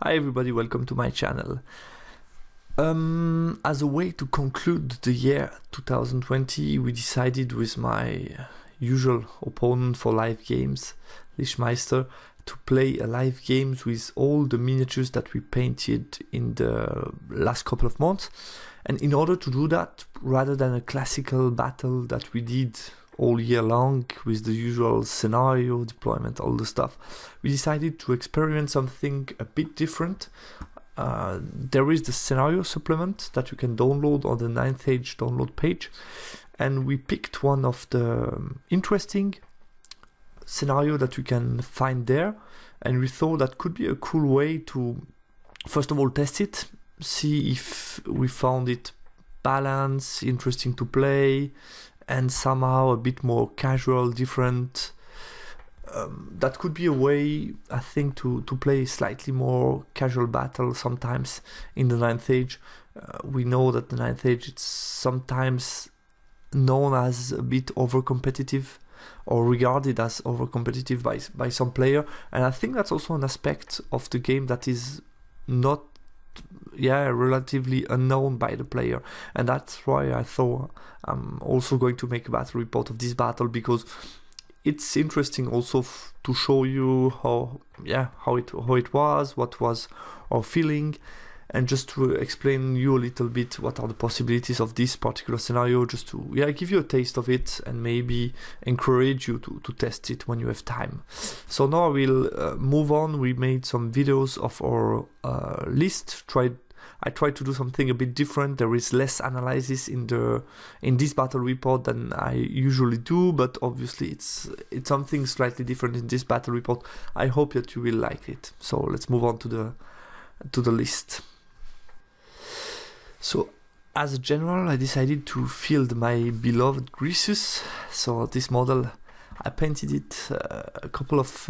Hi everybody, welcome to my channel. As a way to conclude the year 2020, we decided with my usual opponent for live games, Lichmeister, to play a live games with all the miniatures that we painted in the last couple of months. And in order to do that, rather than a classical battle that we did all year long with the usual scenario, deployment, all the stuff, we decided to experiment something a bit different. There is the scenario supplement that you can download on the 9th Age download page, and we picked one of the interesting scenario that you can find there, and we thought that could be a cool way to first of all test it, see if we found it balanced, interesting to play, and somehow a bit more casual, different. That could be a way, I think, to play slightly more casual battle sometimes in the 9th Age. We know that the 9th Age is sometimes known as a bit over-competitive, or regarded as over-competitive by some player, and I think that's also an aspect of the game that is not relatively unknown by the player, and that's why I thought I'm also going to make a battle report of this battle, because it's interesting also to show you how it was, what was our feeling, and just to explain you a little bit what are the possibilities of this particular scenario, just to give you a taste of it and maybe encourage you to test it when you have time. So now I will move on. We made some videos of our list. I tried to do something a bit different. There is less analysis in this battle report than I usually do, but obviously it's something slightly different in this battle report. I hope that you will like it. So let's move on to the list. So as a general, I decided to field my beloved Grisus. So this model, I painted it a couple of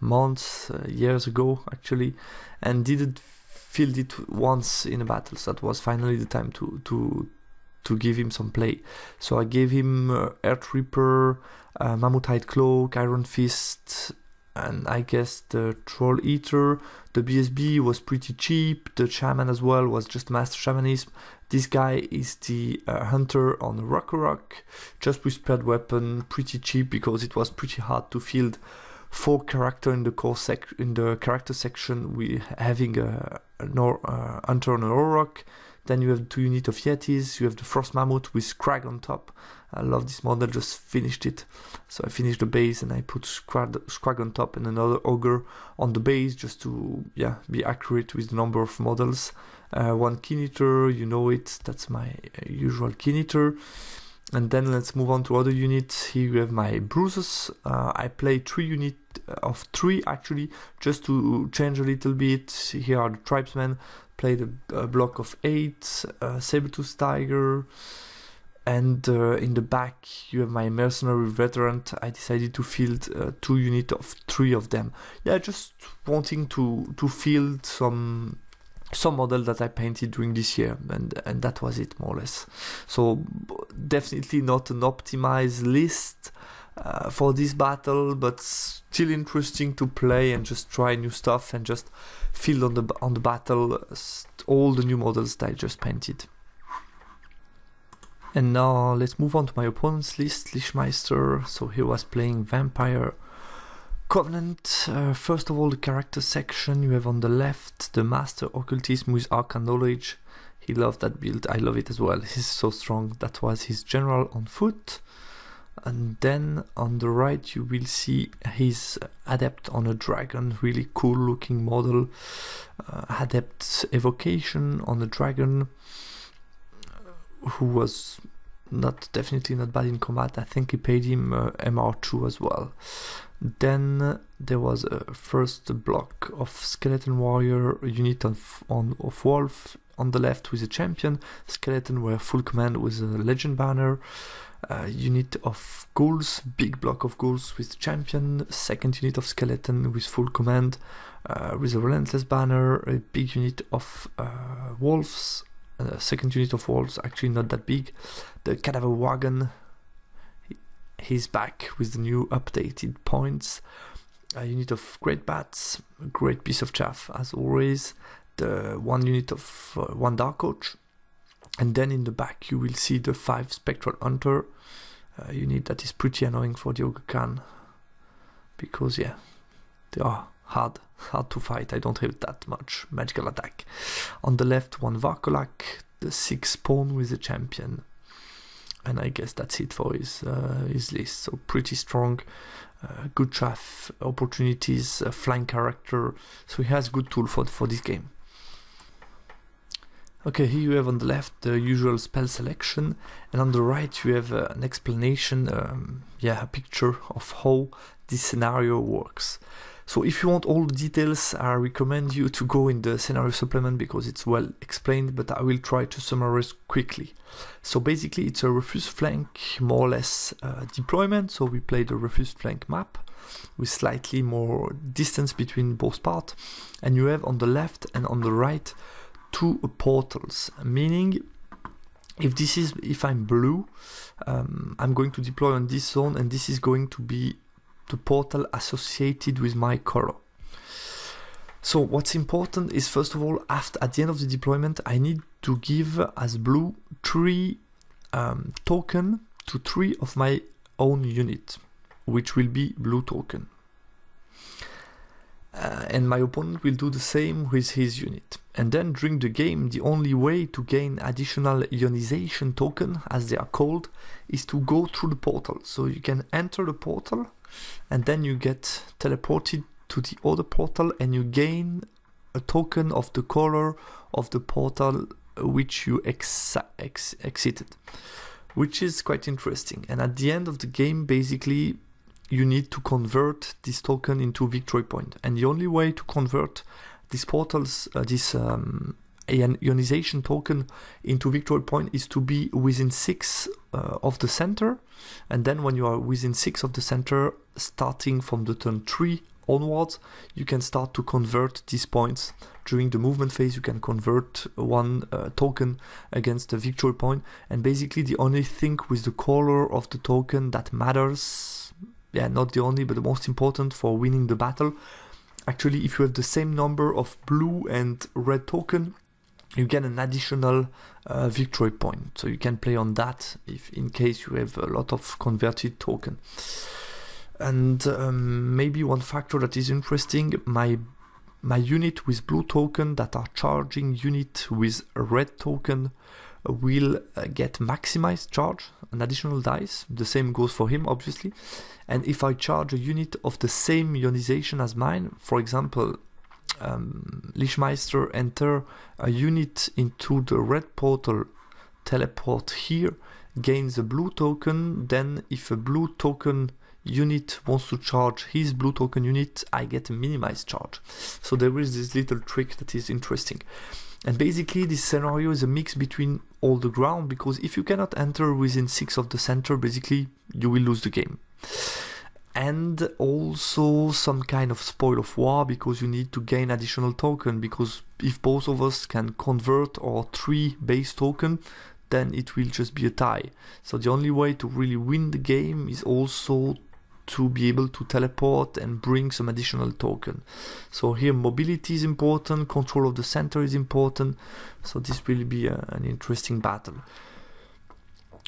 months, years ago actually, and didn't field it once in a battle. So that was finally the time to give him some play. So I gave him Earth Reaper, Mammothide Claw, Iron Fist, and I guess the Troll Eater. The BSB was pretty cheap. The Shaman as well was just Master Shamanism. This guy is the Hunter on Rock, just with Spread Weapon, pretty cheap because it was pretty hard to field 4 character in the character section. We having a Hunter on a Rock. Then you have 2 units of Yetis. You have the Frost Mammoth with Scrag on top. I love this model, just finished it. So I finished the base and I put Scrag on top and another Ogre on the base, just to be accurate with the number of models. 1 Keen Eater, you know it, that's my usual Keen Eater. And then let's move on to other units. Here you have my Bruises. I play 3 units of 3 actually, just to change a little bit. Here are the Tribesmen. Played a block of 8, Sabertooth Tiger, and in the back you have my Mercenary Veteran. I decided to field 2 units of 3 of them. Just wanting to field some model that I painted during this year, and that was it more or less. So definitely not an optimized list for this battle, but still interesting to play and just try new stuff and just field on the battle all the new models that I just painted. And now let's move on to my opponent's list, Lichmeister. So he was playing Vampire Covenant. First of all, the character section, you have on the left the Master Occultism with Arcane Knowledge. He loved that build, I love it as well, he's so strong. That was his general on foot. And then on the right you will see his Adept on a Dragon, really cool looking model. Adept Evocation on a Dragon, who was definitely not bad in combat. I think he paid him MR2 as well. Then there was a first block of Skeleton Warrior, a unit of Wolf on the left with a Champion. Skeleton were full command with a Legend Banner. Unit of Ghouls, big block of Ghouls with Champion. Second unit of Skeleton with full command with a Relentless Banner. A big unit of Wolves. Second unit of Wolves, actually not that big. The Cadaver Wagon, he's back with the new updated points. a unit of great bats, a great piece of chaff as always, the 1 unit of 1 dark coach, and then in the back you will see the 5 spectral hunter unit that is pretty annoying for the Ogre Khan, because yeah, they are hard to fight. I don't have that much magical attack. On the left, 1 Varkolak, the 6 pawn with the champion, and I guess that's it for his list. So pretty strong, good chaff opportunities, flying character, so he has good tool for this game. Okay, here you have on the left the usual spell selection, and on the right you have an explanation, a picture of how this scenario works. So if you want all the details, I recommend you to go in the scenario supplement because it's well explained, but I will try to summarize quickly. So basically it's a refused flank, more or less deployment, so we play the refused flank map with slightly more distance between both parts, and you have on the left and on the right 2 portals, meaning if I'm blue, I'm going to deploy on this zone, and this is going to be the portal associated with my color. So what's important is, first of all, at the end of the deployment, I need to give as blue 3 token to 3 of my own unit, which will be blue token. And my opponent will do the same with his unit. And then during the game, the only way to gain additional ionization token, as they are called, is to go through the portal. So you can enter the portal, and then you get teleported to the other portal, and you gain a token of the color of the portal which you exited, which is quite interesting. And at the end of the game, basically, you need to convert this token into victory point, and the only way to convert these portals, ionization token into victory point, is to be within 6 of the center, and then when you are within 6 of the center, starting from the turn 3 onwards, you can start to convert these points. During the movement phase, you can convert 1 token against the victory point, and basically the only thing with the color of the token that matters, not the only, but the most important for winning the battle. Actually, if you have the same number of blue and red token, you get an additional victory point. So you can play on that if in case you have a lot of converted token. And maybe one factor that is interesting, my unit with blue token that are charging unit with a red token will get maximized charge, an additional dice. The same goes for him, obviously. And if I charge a unit of the same ionization as mine, for example, Lichmeister enter a unit into the red portal, teleport here, gains a blue token, then if a blue token unit wants to charge his blue token unit, I get a minimized charge. So there is this little trick that is interesting. And basically this scenario is a mix between all the ground, because if you cannot enter within 6 of the center, basically you will lose the game. And also some kind of spoil of war, because you need to gain additional token, because if both of us can convert our 3 base token, then it will just be a tie. So the only way to really win the game is also to be able to teleport and bring some additional token. So here mobility is important, control of the center is important, so this will be an interesting battle.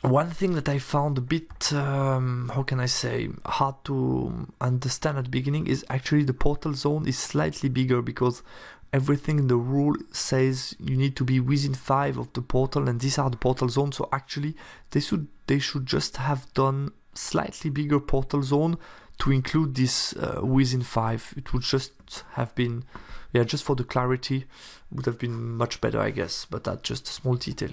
One thing that I found a bit, how can I say, hard to understand at the beginning is actually the portal zone is slightly bigger, because everything in the rule says you need to be within 5 of the portal, and these are the portal zones. So actually they should just have done slightly bigger portal zone to include this within 5. It would just have been, just for the clarity, would have been much better, I guess, but that's just a small detail.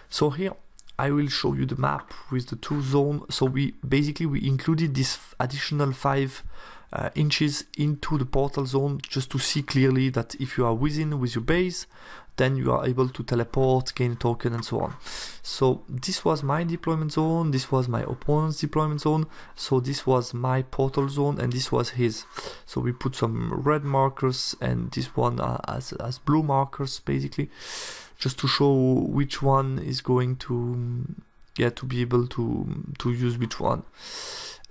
So here I will show you the map with the 2 zones. So we included this additional 5 inches into the portal zone, just to see clearly that if you are within with your base, then you are able to teleport, gain token, and so on. So this was my deployment zone, this was my opponent's deployment zone, so this was my portal zone, and this was his. So we put some red markers and this one as blue markers, basically, just to show which one is going to be able to use which one.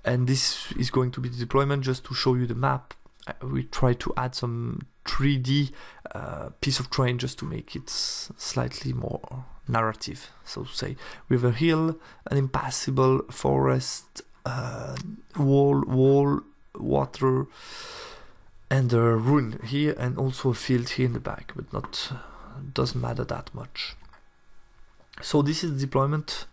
And this is going to be the deployment. Just to show you the map, we try to add some 3D piece of terrain just to make it slightly more narrative, so to say. We have a hill, an impassable forest, wall, water, and a ruin here, and also a field here in the back, but not doesn't matter that much. So this is the deployment.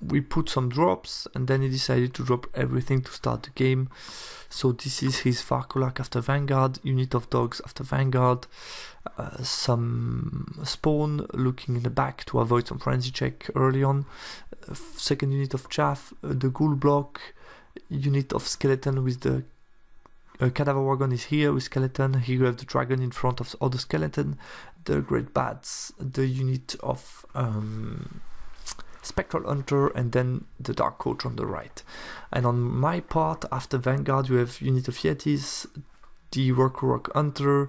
We put some drops, and then he decided to drop everything to start the game. So this is his Varkolak after Vanguard, unit of dogs after Vanguard, some spawn looking in the back to avoid some frenzy check early on, second unit of chaff, the ghoul block, unit of skeleton with the cadaver wagon is here with skeleton. Here you have the dragon in front of the other skeleton, the great bats, the unit of spectral hunter, and then the dark coach on the right. And on my part, after Vanguard, you have unit of yetis, the rock hunter.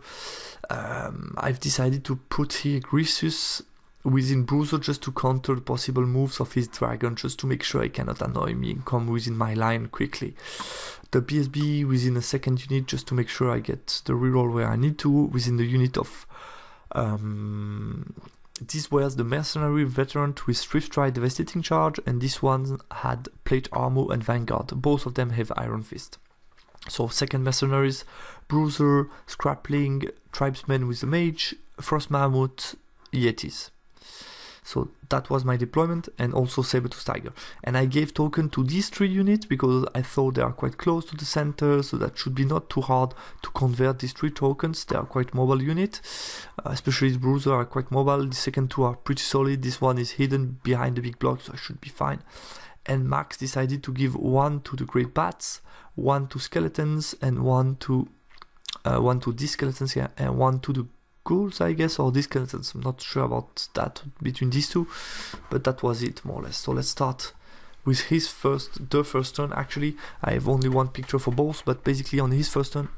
I've decided to put here Grisus within Bruiser just to counter the possible moves of his dragon, just to make sure he cannot annoy me and come within my line quickly. The BSB within a second unit just to make sure I get the reroll where I need to, within the unit of this was the mercenary veteran with Swift Stride Devastating Charge, and this one had Plate Armor and Vanguard. Both of them have Iron Fist. So second mercenaries, Bruiser, Scrapling, Tribesman with the Mage, Frost Mammoth, Yetis. So that was my deployment, and also Saber-Tooth Tiger. And I gave token to these 3 units because I thought they are quite close to the center, so that should be not too hard to convert these 3 tokens. They are quite mobile unit, especially the Bruiser are quite mobile. The second 2 are pretty solid. This one is hidden behind the big block, so I should be fine. And Max decided to give 1 to the Great Bats, 1 to Skeletons, and 1 to these skeletons here, and 1 to the ghouls, I guess, or these skeletons. I'm not sure about that between these 2, but that was it more or less. So let's start with the first turn. Actually, I have only 1 picture for both, but basically on his first turn,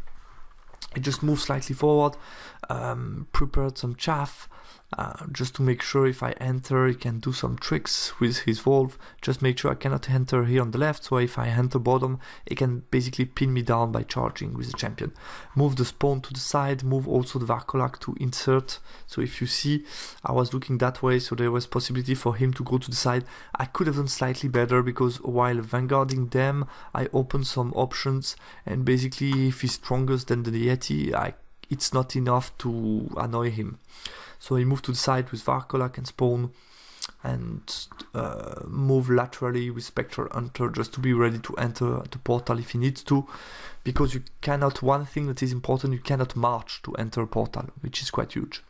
I just moved slightly forward, prepared some chaff, just to make sure if I enter, he can do some tricks with his Wolf. Just make sure I cannot enter here on the left, so if I enter bottom, he can basically pin me down by charging with the champion. Move the spawn to the side, move also the Varkolak to insert. So if you see, I was looking that way, so there was possibility for him to go to the side. I could have done slightly better, because while vanguarding them, I opened some options, and basically if he's stronger than the Yeti, it's not enough to annoy him. So he moved to the side with Varkolak and spawn, and move laterally with Spectral Hunter just to be ready to enter the portal if he needs to, because you cannot, one thing that is important, you cannot march to enter a portal, which is quite huge.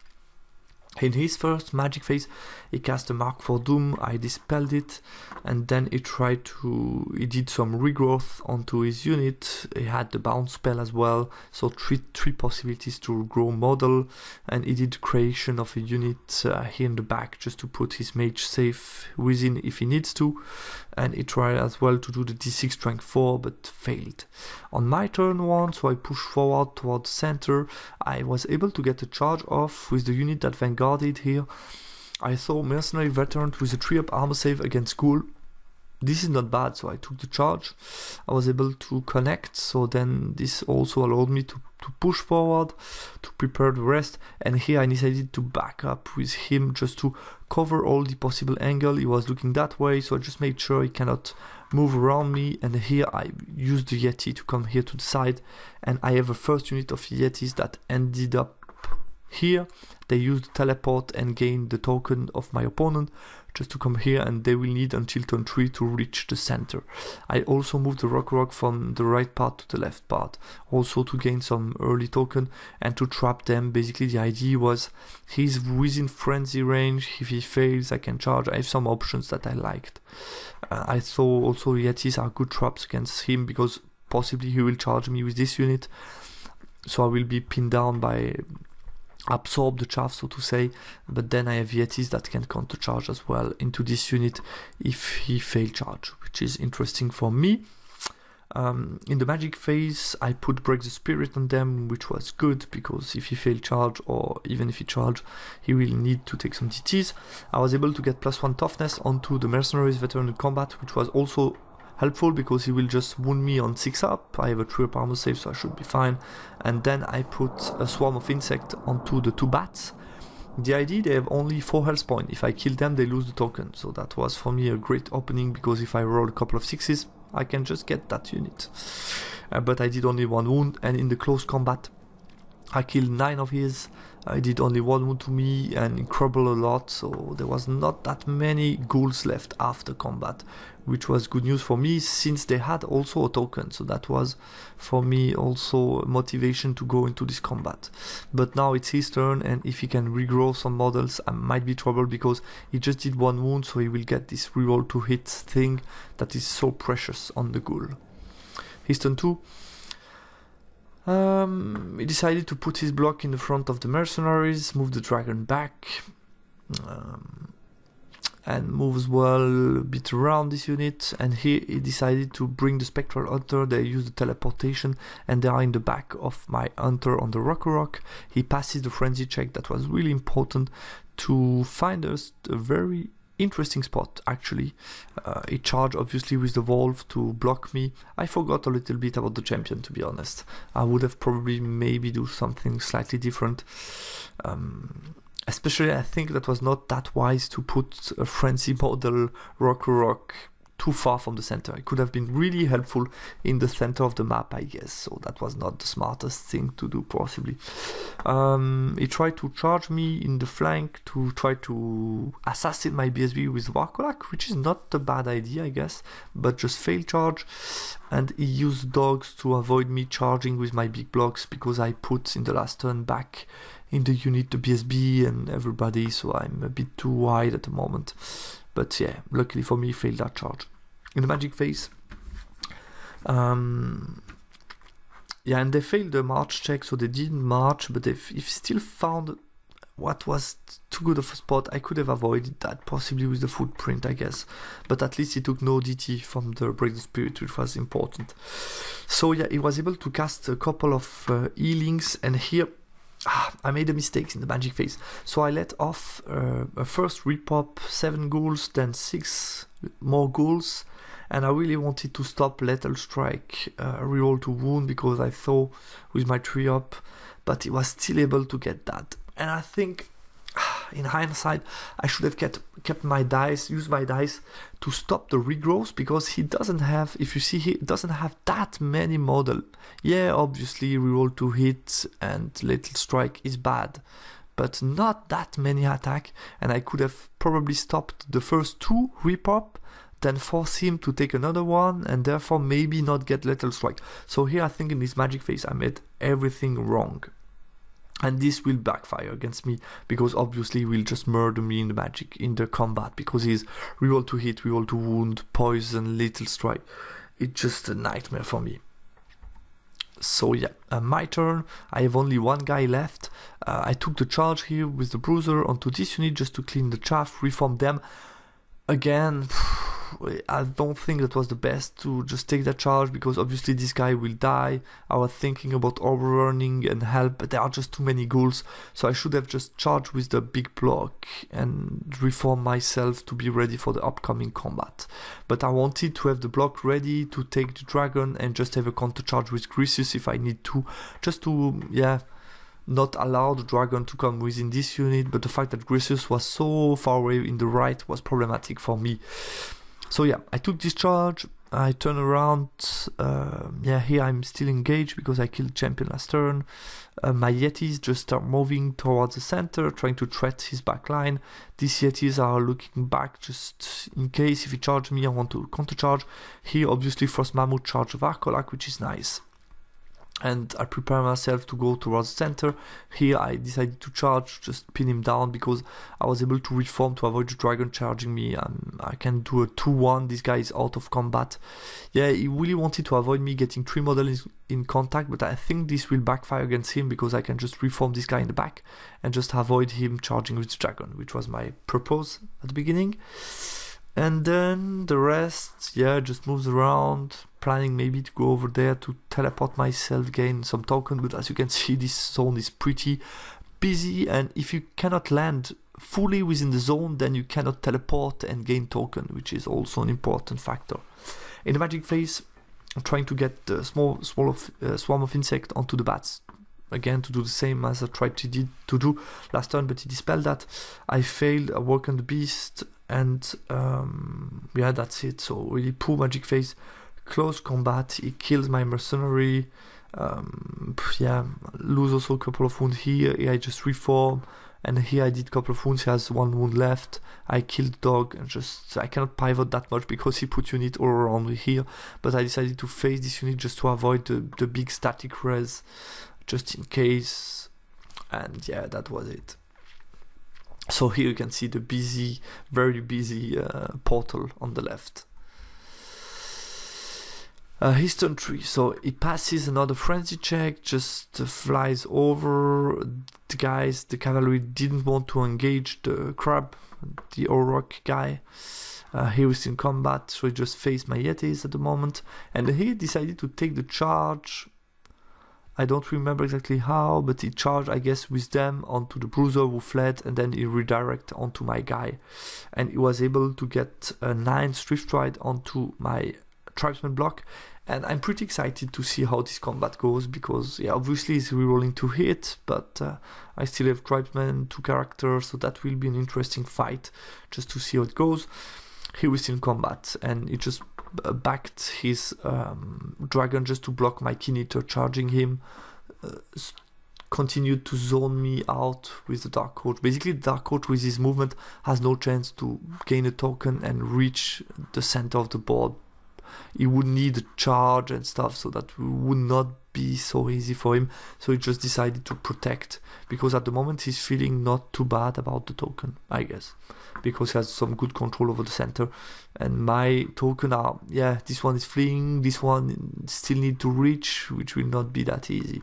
In his first magic phase, he cast a Mark for Doom. I dispelled it, and then he did some regrowth onto his unit. He had the bounce spell as well, so three possibilities to grow model, and he did creation of a unit here in the back just to put his mage safe within if he needs to, and he tried as well to do the D6 strength 4 but failed. On my turn 1, so I pushed forward towards center, I was able to get a charge off with the unit that vanguarded here. I saw mercenary veteran with a 3-up armor save against ghoul. This is not bad, so I took the charge. I was able to connect, so then this also allowed me to push forward, to prepare the rest, and here I decided to back up with him just to cover all the possible angle. He was looking that way, so I just made sure he cannot move around me, and here I used the Yeti to come here to the side, and I have a first unit of Yetis that ended up here. They used teleport and gained the token of my opponent just to come here, and they will need until turn 3 to reach the center. I also moved the rock from the right part to the left part, also to gain some early token and to trap them. Basically the idea was he's within frenzy range. If he fails, I can charge. I have some options that I liked. I thought also Yetis are good traps against him, because possibly he will charge me with this unit, so I will be pinned down by absorb the chaff, so to say, but then I have Yetis that can counter charge as well into this unit if he fail charge, which is interesting for me. In the magic phase, I put Break the Spirit on them, which was good, because if he fail charge, or even if he charge, he will need to take some DTs. I was able to get +1 toughness onto the mercenaries veteran in combat, which was also helpful because he will just wound me on 6 up. I have a 3-up armor save, so I should be fine. And then I put a swarm of insect onto the 2 bats. The idea, they have only 4 health points. If I kill them, they lose the token. So that was for me a great opening, because if I roll a couple of 6s, I can just get that unit. But I did only 1 wound, and in the close combat, I killed 9 of his. I did only 1 wound to me, and it crumbled a lot, so there was not that many ghouls left after combat, which was good news for me, since they had also a token, so that was for me also motivation to go into this combat. But now it's his turn, and if he can regrow some models, I might be trouble, because he just did 1 wound, so he will get this reroll to hit thing that is so precious on the ghoul. His turn 2. He decided to put his block in the front of the mercenaries, move the dragon back, and moves well a bit around this unit. And here he decided to bring the spectral hunter. They use the teleportation, and they are in the back of my hunter on the rock. He passes the frenzy check. That was really important to find us a very interesting spot, actually. He charged obviously with the Wolf to block me. I forgot a little bit about the champion, to be honest. I would have probably maybe do something slightly different. Especially I think that was not that wise to put a frenzy model rock too far from the center. It could have been really helpful in the center of the map, I guess, so that was not the smartest thing to do, possibly. He tried to charge me in the flank to try to assassinate my BSB with Varkolak, which is not a bad idea, I guess, but just failed charge. And he used dogs to avoid me charging with my big blocks, because I put in the last turn back in the unit the BSB and everybody, so I'm a bit too wide at the moment. But yeah, luckily for me, failed that charge. In the magic phase, yeah, and they failed the march check, so they didn't march, but if still found what was too good of a spot. I could have avoided that, possibly with the footprint, I guess. But at least he took no DT from the Break the Spirit, which was important. So yeah, he was able to cast a couple of healings, and here I made a mistake in the magic phase. So I let off a first repop 7 ghouls, then 6 more ghouls, and I really wanted to stop Lethal Strike, reroll to wound, because I thought with my 3-up, but he was still able to get that. And I think, in hindsight, I should have kept my dice, used my dice to stop the regrowth, because he doesn't have, if you see, he doesn't have that many model. Yeah, obviously reroll to hit and Lethal Strike is bad, but not that many attack, and I could have probably stopped the first 2 repop, then force him to take another one, and therefore maybe not get Lethal Strike. So here I think in this magic phase I made everything wrong. And this will backfire against me, because obviously he will just murder me in the magic, in the combat, because he's reroll to hit, reroll to wound, poison, Lethal Strike. It's just a nightmare for me. So yeah, my turn. I have only 1 guy left. I took the charge here with the bruiser onto this unit just to clean the chaff, reform them. Again, I don't think that was the best to just take that charge, because obviously this guy will die. I was thinking about overrunning and help, but there are just too many ghouls, so I should have just charged with the big block and reform myself to be ready for the upcoming combat. But I wanted to have the block ready to take the dragon and just have a counter charge with Grisus if I need to, just to, yeah, not allow the dragon to come within this unit. But the fact that Grisus was so far away in the right was problematic for me. So yeah, I took this charge, I turn around, yeah, here I'm still engaged because I killed the champion last turn. My Yetis just start moving towards the center, trying to threat his back line. These Yetis are looking back just in case if he charges me, I want to counter charge. Here obviously Frost Mammoth charge Varkolak, which is nice. And I prepare myself to go towards the center. Here I decided to charge, just pin him down, because I was able to reform to avoid the dragon charging me. I can do a 2-1, this guy is out of combat. Yeah, he really wanted to avoid me getting 3 models in contact, but I think this will backfire against him, because I can just reform this guy in the back and just avoid him charging with the dragon, which was my purpose at the beginning. And then the rest, yeah, just moves around, planning maybe to go over there to teleport myself, gain some token. But as you can see, this zone is pretty busy, and if you cannot land fully within the zone, then you cannot teleport and gain token, which is also an important factor. In the magic phase, I'm trying to get the swarm of insect onto the bats. Again, to do the same as I tried to do last turn, but he dispelled that. I failed, I work on the beast, and yeah, that's it. So really poor magic phase. Close combat, he kills my mercenary. Yeah, lose also a couple of wounds here. Here I just reform, and here I did a couple of wounds. He has 1 wound left. I killed the dog, and I cannot pivot that much because he put unit all around me here. But I decided to face this unit just to avoid the big static res, just in case. And yeah, that was it. So here you can see the busy, very busy portal on the left. His turn 3, so he passes another frenzy check, just flies over the guys. The cavalry didn't want to engage the crab, the Orok guy. He was in combat, so he just faced my Yetis at the moment. And he decided to take the charge. I don't remember exactly how, but he charged, I guess, with them onto the bruiser who fled, and then he redirected onto my guy. And he was able to get a 9 Swift Ride onto my tribesman block, and I'm pretty excited to see how this combat goes, because yeah, obviously he's rerolling to hit, but I still have tribesman, 2 characters, so that will be an interesting fight just to see how it goes. He was in combat, and he just backed his dragon just to block my Keen Eater charging him. Continued to zone me out with the Dark Coach. Basically, the Dark Coach with his movement has no chance to gain a token and reach the center of the board. He would need a charge and stuff, so that would not be so easy for him. So he just decided to protect, because at the moment he's feeling not too bad about the token, I guess, because he has some good control over the center. And my token are, yeah, this one is fleeing, this one still need to reach, which will not be that easy.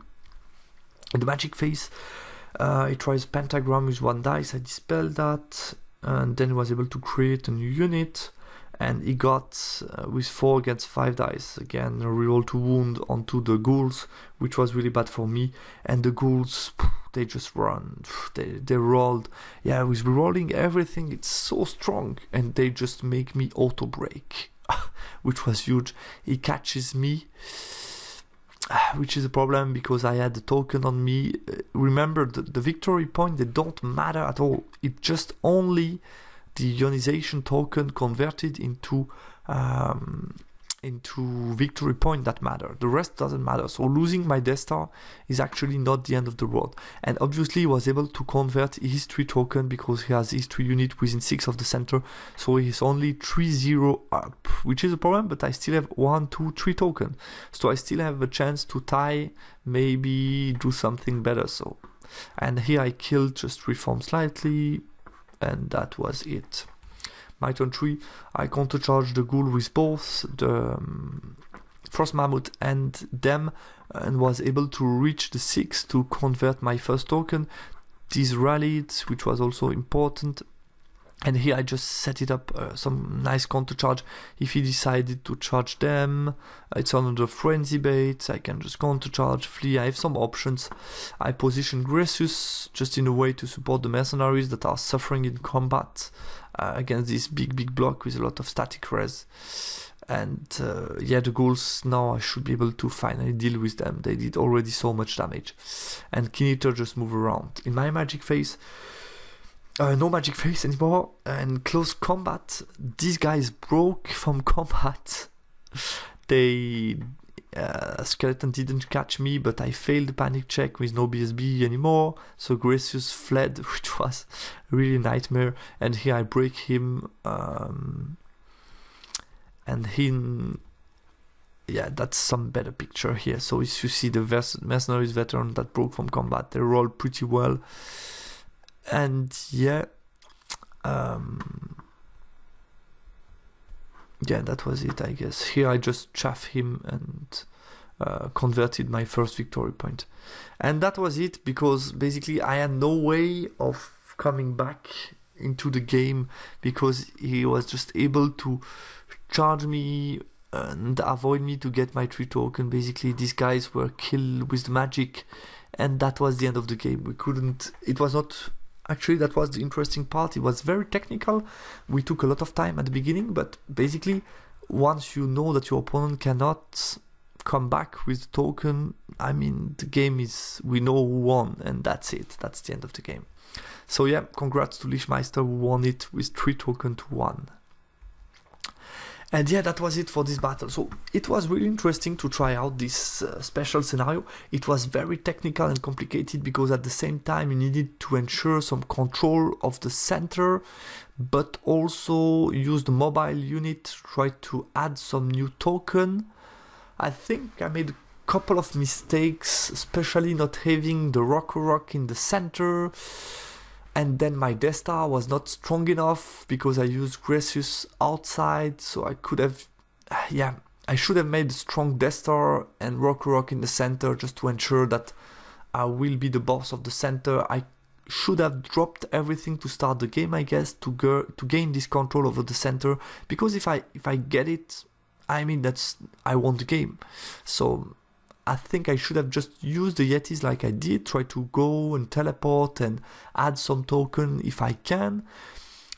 In the magic phase, he tries pentagram with 1 dice. I dispelled that, and then he was able to create a new unit. And he got with 4 against 5 dice again, a reroll to wound onto the ghouls, which was really bad for me. And the ghouls, they just run, they rolled, yeah, with rerolling everything, it's so strong, and they just make me auto break, which was huge. He catches me, which is a problem because I had the token on me. Remember, the victory point, they don't matter at all. It just only the ionization token converted into victory point that matter. The rest doesn't matter. So losing my Death Star is actually not the end of the world. And obviously he was able to convert history token because he has history unit within 6 of the center. So he's only 3-0 up, which is a problem, but I still have 1, 2, 3 token. So I still have a chance to tie, maybe do something better. So, and here I killed, just reform slightly, and that was it. My turn 3, I countercharged the ghoul with both the Frost Mammoth and them, and was able to reach the 6 to convert my first token. These rallied, which was also important. And here I just set it up, some nice counter charge. If he decided to charge them, it's another frenzy bait. I can just counter charge, flee. I have some options. I position Gracious just in a way to support the mercenaries that are suffering in combat against this big block with a lot of static res. And yeah, the ghouls, now I should be able to finally deal with them. They did already so much damage. And Keen Eater just move around. In my magic phase, no magic phase anymore, and close combat, these guys broke from combat. They Skeleton didn't catch me, but I failed the panic check with no BSB anymore, so Gracious fled, which was really a nightmare. And here I break him, and him, yeah, that's some better picture here. So if you see the mercenaries veteran that broke from combat, they rolled pretty well. And yeah, yeah, that was it, I guess. Here I just chaff him and converted my first victory point. And that was it, because basically I had no way of coming back into the game, because he was just able to charge me and avoid me to get my 3 token. Basically these guys were killed with the magic, and that was the end of the game. We couldn't, it was not, actually that was the interesting part. It was very technical. We took a lot of time at the beginning, but basically once you know that your opponent cannot come back with the token, I mean, the game is, we know who won, and that's it. That's the end of the game. So yeah, congrats to Lichmeister, who won it with 3 tokens to 1. And yeah, that was it for this battle. So it was really interesting to try out this special scenario. It was very technical and complicated because at the same time you needed to ensure some control of the center, but also use the mobile unit to try to add some new token. I think I made a couple of mistakes, especially not having the rock in the center. And then my Death Star was not strong enough because I used Gracious outside, so I could have, I should have made a strong Death Star and rock in the center just to ensure that I will be the boss of the center. I should have dropped everything to start the game, I guess, to gain this control over the center, because if I get it, I mean, I won the game. So I think I should have just used the Yetis like I did, try to go and teleport and add some token if I can.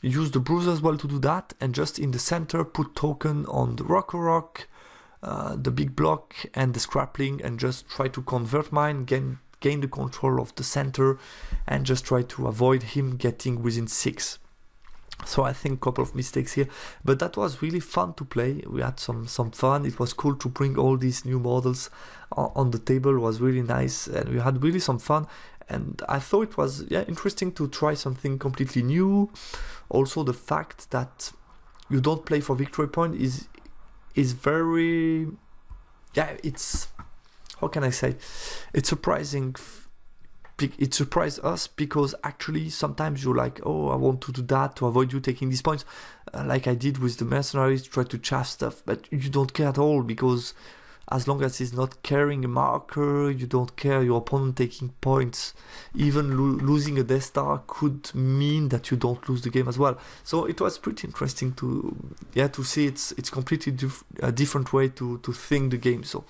Use the Bruiser as well to do that, and just in the center put token on the rock, the big block and the Scrapling, and just try to convert mine, gain the control of the center, and just try to avoid him getting within 6. So I think a couple of mistakes here, but that was really fun to play. We had some fun. It was cool to bring all these new models on the table. It was really nice, and we had really some fun. And I thought it was interesting to try something completely new. Also, the fact that you don't play for victory point is very, it's, how can I say, it's surprising. It surprised us because actually sometimes you're like, oh, I want to do that to avoid you taking these points, like I did with the mercenaries, try to chaff stuff, but you don't care at all, because as long as he's not carrying a marker, you don't care your opponent taking points. Even losing a Death Star could mean that you don't lose the game as well. So it was pretty interesting to see it's completely a different way to think the game. So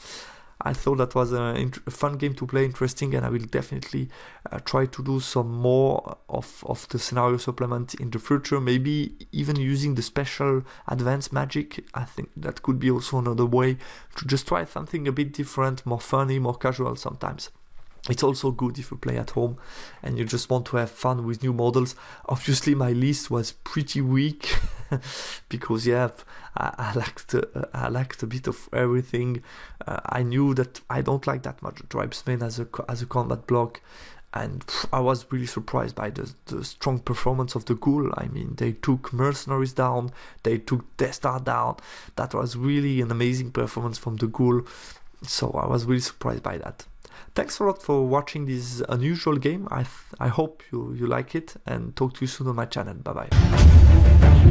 I thought that was a fun game to play, interesting, and I will definitely try to do some more of the scenario supplement in the future, maybe even using the special advanced magic. I think that could be also another way to just try something a bit different, more funny, more casual sometimes. It's also good if you play at home and you just want to have fun with new models. Obviously my list was pretty weak because I lacked a bit of everything. I knew that I don't like that much tribesmen as a combat block, and I was really surprised by the strong performance of the Ghoul. I mean, they took mercenaries down, they took Death Star down. That was really an amazing performance from the Ghoul, so I was really surprised by that. Thanks a lot for watching this unusual game. I hope you like it, and talk to you soon on my channel. Bye bye.